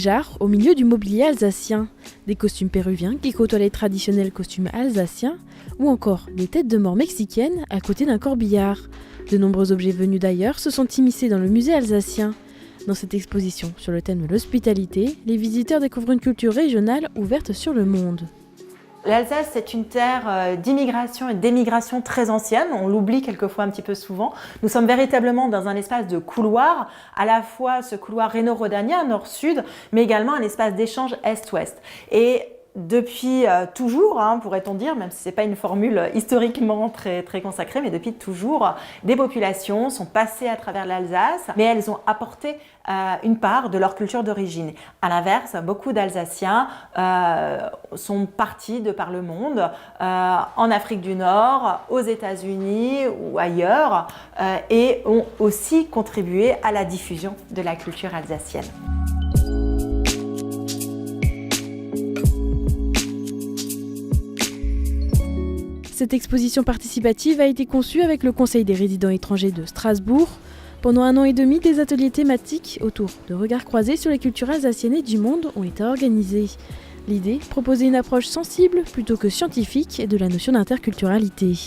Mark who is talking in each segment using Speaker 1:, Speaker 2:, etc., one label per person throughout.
Speaker 1: jarres au milieu du mobilier alsacien, des costumes péruviens qui côtoient les traditionnels costumes alsaciens, ou encore des têtes de mort mexicaines à côté d'un corbillard. De nombreux objets venus d'ailleurs se sont immiscés dans le musée alsacien. Dans cette exposition sur le thème de l'hospitalité, les visiteurs découvrent une culture régionale ouverte sur le monde.
Speaker 2: L'Alsace, c'est une terre d'immigration et d'émigration très ancienne, on l'oublie quelquefois un petit peu souvent. Nous sommes véritablement dans un espace de couloir, à la fois ce couloir rhéno-rhodanien, nord-sud, mais également un espace d'échange est-ouest. Et depuis toujours, pourrait-on dire, même si ce n'est pas une formule historiquement très consacrée, mais depuis toujours, des populations sont passées à travers l'Alsace, mais elles ont apporté une part de leur culture d'origine. À l'inverse, beaucoup d'Alsaciens sont partis de par le monde, en Afrique du Nord, aux États-Unis ou ailleurs, et ont aussi contribué à la diffusion de la culture alsacienne.
Speaker 1: Cette exposition participative a été conçue avec le Conseil des résidents étrangers de Strasbourg. Pendant 1 an et demi, des ateliers thématiques autour de regards croisés sur les cultures alsaciennes et du monde ont été organisés. L'idée, proposer une approche sensible plutôt que scientifique de la notion d'interculturalité.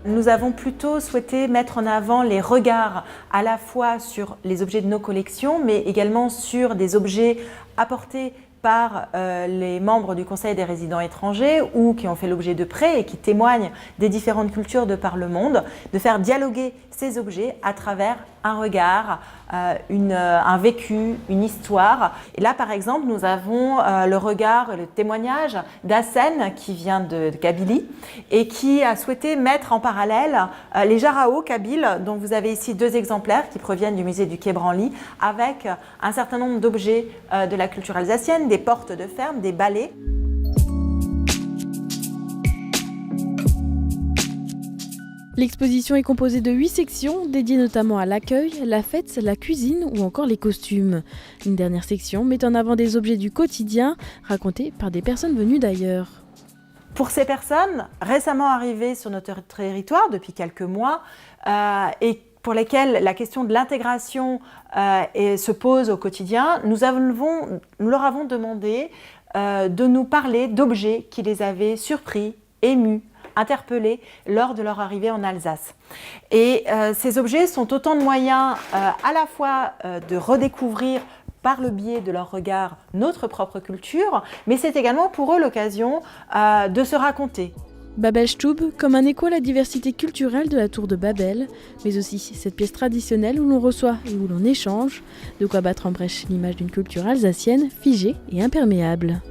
Speaker 2: Nous avons plutôt souhaité mettre en avant les regards à la fois sur les objets de nos collections, mais également sur des objets apportés par les membres du Conseil des résidents étrangers ou qui ont fait l'objet de prêts et qui témoignent des différentes cultures de par le monde, de faire dialoguer ces objets à travers un regard, un vécu, une histoire. Et là, par exemple, nous avons le regard, le témoignage d'Hassen qui vient de Kabylie et qui a souhaité mettre en parallèle les jarraos kabyles, dont vous avez ici 2 exemplaires qui proviennent du musée du Quai Branly, avec un certain nombre d'objets de la culture alsacienne, des portes de ferme, des balais.
Speaker 1: L'exposition est composée de 8 sections, dédiées notamment à l'accueil, la fête, la cuisine ou encore les costumes. Une dernière section met en avant des objets du quotidien, racontés par des personnes venues d'ailleurs.
Speaker 2: Pour ces personnes récemment arrivées sur notre territoire depuis quelques mois et pour lesquelles la question de l'intégration se pose au quotidien, nous leur avons demandé de nous parler d'objets qui les avaient surpris, émus, interpellés lors de leur arrivée en Alsace. Et ces objets sont autant de moyens à la fois de redécouvrir par le biais de leur regard notre propre culture, mais c'est également pour eux l'occasion de se raconter.
Speaker 1: Babelstube, comme un écho à la diversité culturelle de la tour de Babel, mais aussi cette pièce traditionnelle où l'on reçoit et où l'on échange, de quoi battre en brèche l'image d'une culture alsacienne figée et imperméable.